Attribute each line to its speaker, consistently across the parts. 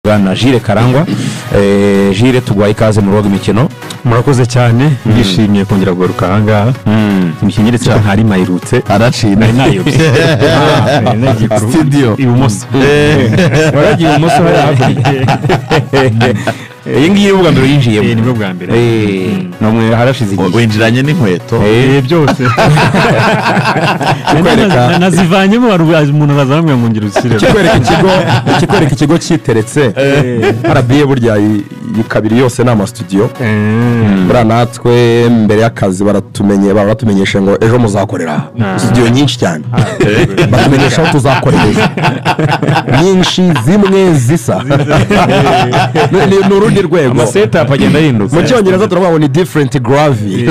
Speaker 1: bwana Jules Karangwa. Jules tugwaye ikaze mu rugo imikino.
Speaker 2: Murakoze cyane ndishimiye kongera kugaruka ahangaha. Imishingiritse ko ntari mayirutse
Speaker 3: aracina
Speaker 2: nayo
Speaker 3: studio
Speaker 2: ibumoso
Speaker 1: waragiye umunsi hari hakurya. Iyi ngiyi ubwa mbere yinjiye
Speaker 2: nibwo bwa mbere
Speaker 1: namwe harashize igihe
Speaker 3: winjiranye n'inkweto
Speaker 2: byose nazivanyemo umuntu azamwe mu ngiro usire
Speaker 4: kikwereka ikigo cyiteretse RBA burya kabiri yose ni amastudio bura natwe mbere y'akazi baratumenyesha ngo ejo muzakorera studio nyinshi cyane batumenyesha aho tuzakorera nyinshi zimwe zisa ni urundi rwego
Speaker 1: setup agenda yindutse
Speaker 4: mu cyongereza turavuga ngo ni different gravy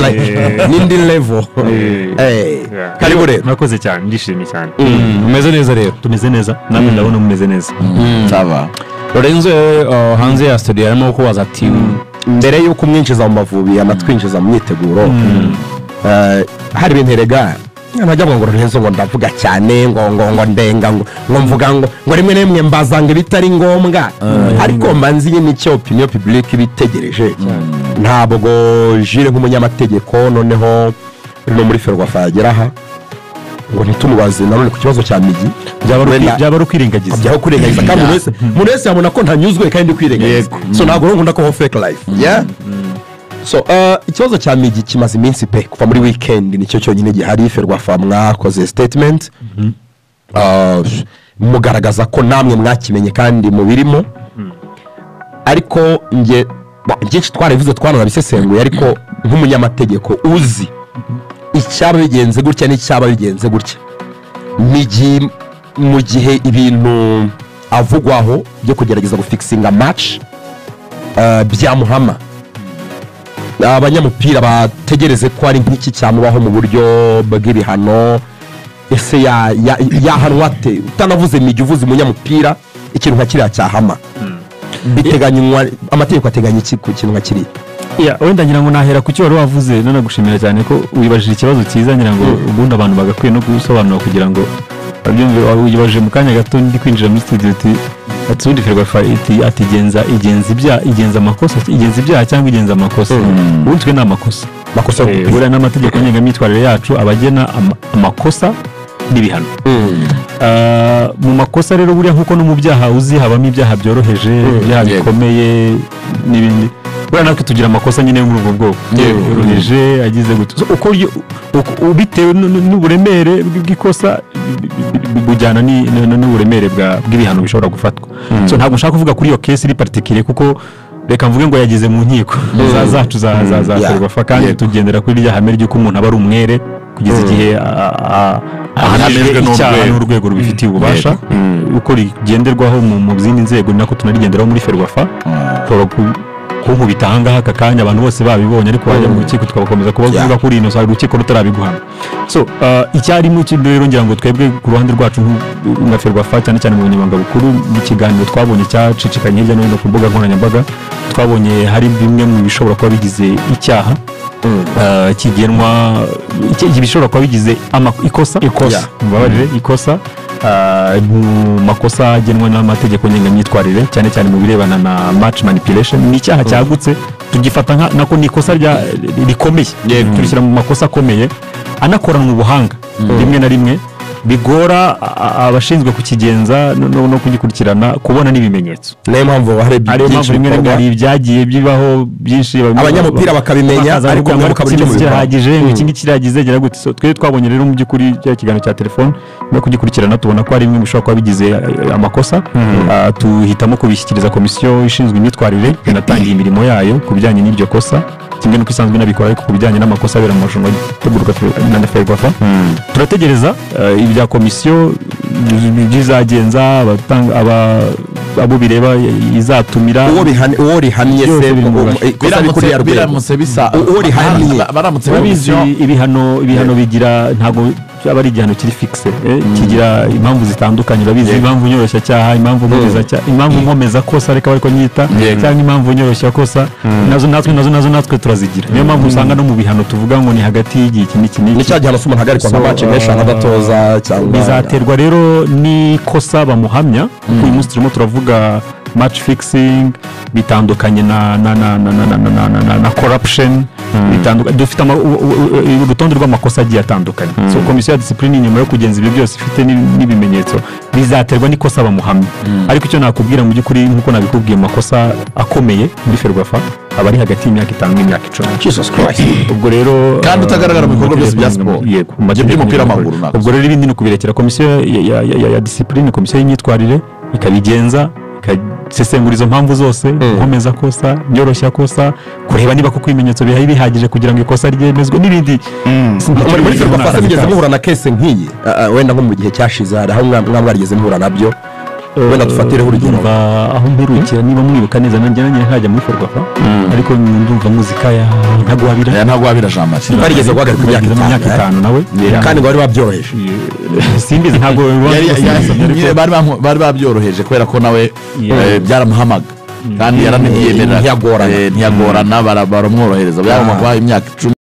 Speaker 4: n'indi level. Karibu rero
Speaker 2: murakoze cyane ndishimye cyane
Speaker 1: umeze neza rero
Speaker 2: tumeze neza namwe ndabona mumeze neza
Speaker 3: saba
Speaker 1: Lorenzo hanze ya studio arimo kubaza ati
Speaker 4: mbere yuko umwinjiza mu Mavubi anatwinjiza mu myiteguro hari ibintu erega najya ngo Lorenzo ngo ndavuga cyane ngo ndenga ngo mvuga ngo rimwe n'imwe mbazanga bitari ngombwa ariko mbanzi n'icyo opinion publique bitegereje ntabwo Jules nk'umunyamategeko noneho no muri Ferwafa yageraha ngo ntitumubaze nanone ku kibazo cya Migi
Speaker 2: byaba ari kwirengagiza
Speaker 4: kandi umuntu wese yabona ko ntanyuzwe kandi kwirengagiza so ntabwo nkunda ko fake life so ikibazo cya Migi kimaze iminsi pe kuva muri weekend nicyo cyonyine gihari Ferwafa mwakoze statement mugaragaza ko namwe mwakimenye kandi mubirimo ariko nge byinshi twarabivuze twanarabisesenguye ariko nk'umunyamategeko uzi icyaba bigenze gutya n'icyaba bigenze gutya Migi mu gihe ibintu avugwaho byo kugerageza gufixinga match byamuhama abanyamupira bategereze ko ari nk'iki cyamubaho mu buryo bw'ibihano ese yahanwa ate utanavuze Migi uvuze umunyamupira ikintu nka kiriya cyahama biteganywa amategeko ateganya iki ku kintu nka kiriya
Speaker 2: wenda ngira ngo nahera ku cyo wari wavuze none gushimira cyane ko wibajije ikibazo cyiza ngira ngo ubundi abantu bagakwiye no gusobanura kugira ngo babyumve wibaje mu kanya gato ndi kwinjira muri studio ati undi Ferwafa atigenza igenza amakosa igenza ibyaha cyangwa igenza amakosa ubundi twe n'amakosa buriya n'amategeko ngengamyitwarire yacu abagena amakosa n'ibihano mu makosa rero buriya nkuko no mu byaha uzi habamo ibyaha byoroheje ibyaha bikomeye n'ibindi buriya natwe tugira amakosa nyine muri ubwo bwoko yoroheje agize gutyo uko bitewe n'uburemere bw'ikosa bujyana n'uburemere bw'ibihano bishobora gufatwa so ntabwo nshaka kuvuga kuri iyo case iri particulier kuko reka mvuge ngo yagize mu nkiko zacu za Ferwafa kandi tugendera kuri rya hame ry'uko umuntu aba ari umwere kugeza igihe ahanamijwe n'icyaha n'urwego rubifitiye ububasha uko rigenderwaho mu zindi nzego nako tunarigenderaho muri Ferwafa kunkubita ahangaha aka kanya abantu bose babibonye ariko wajya mu rukiko tukabakomeza kuvuga kuri ino saa urukiko rutarabiguhana so icyari mu kintu rero ngira ngo twebwe ku ruhande rwacu nka Ferwafa cyane cyane mu bunyamabanga bukuru mu kiganiro twabonye cyacicikanye hirya no hino ku mbuga nkoranyambaga twabonye hari bimwe mu bishobora kuba bigize icyaha kigenwa bishobora kuba bigize ikosa mubabarire ikosa mu makosa agenwa n'amategeko ngengamyitwarire cyane cyane mu birebana na match manipulation ni icyaha cyagutse tugifata nako ni ikosa rikomeye turishyira mu makosa akomeye anakoranwa ubuhanga rimwe na rimwe bigora abashinzwe kukigenza no kugikurikirana kubona n'ibimenyetso
Speaker 4: niyo mpamvu hari
Speaker 2: ibyagiye bibaho byinshi
Speaker 4: abanyamupira bakabimenya ariko
Speaker 2: mukabona kirahagije ikindi kiragize gira gute so twe twabonye rero mu by'ukuri cya kiganiro cya telefone no kugikurikirana tubona ko ari bimwe bishobora kuba bigize amakosa tuhitamo kubishyikiriza komisiyo ishinzwe imyitwarire inatangiye imirimo yayo ku bijyanye n'iryo kosa kimwe nuko isanzwe inabikora ariko ku bijyanye n'amakosa abera mu marushanwa ategurwa na Ferwafa turategereza ibya komisiyo bizagenza abo bireba izatumira
Speaker 4: uwo rihaniye se
Speaker 3: biramutse bisa
Speaker 4: uwo rihaniye
Speaker 3: baramutse
Speaker 2: ibihano bigira ntabwo aba ari igihano kiri fixe kigira impamvu zitandukanye urabizi impamvu nyoroshya cyaha impamvu nkomeza kosa reka ariko nyita cyangwa impamvu nyoroshya kosa nazo natwe turazigira niyo mpamvu usanga no mu bihano tuvuga ngo ni hagati y'igihe iki
Speaker 4: ni cya gihe umuntu ahagarikwa nka match mesha adatoza cyangwa
Speaker 2: bizaterwa rero ni kosa bamuhamya kuko uyu munsi turimo turavuga match fixing bitandukanye na corruption dufite urutonde rw'amakosa agiye atandukanye so komisiyo ya discipline nyuma yo kugenza ibyo byose ifite n'ibimenyetso bizaterwa n'ikosa bamuhamye ariko icyo nakubwira mu by'ukuri nk'uko nabikubwiye mu makosa akomeye muri Ferwafa aba ari hagati y'imyaka 5 n'imyaka 10
Speaker 4: Jesus Christ
Speaker 2: ubwo rero
Speaker 3: kandi utagaragara mu bikorwa byose bya siporo
Speaker 2: yego
Speaker 3: by'umupira w'amaguru
Speaker 2: ubwo rero ibindi ni ukubirekera komisiyo ya discipline komisiyo y'imyitwarire ikabigenza ikasesengura izo mpamvu zose nkomeza kosa nyoroshya kosa kureba niba koko ibimenyetso bihaye bihagije kugira ngo ikosa ryemezwe n'ibindi
Speaker 4: muri Ferwafa bigeze muhura na case nk'iyi wenda nko mu gihe cyashize hari aho mwamwarigeze muhura nabyo wenda dufatireho urugero
Speaker 2: aho mperukira niba mwibuka neza nanjye nkajya muri Ferwafa ariko ndumva muzika ya
Speaker 3: ntagwabira Jean Marie
Speaker 4: barigeze guhagarika imyaka 5 nawe kandi ngo bari babyoroheje
Speaker 2: simbizi ntabwo
Speaker 3: bari babyoroheje kubera ko nawe byaramuhamaga kandi yaranibyemerera ntiyagorana baramworohereza byaramuhaye imyaka 10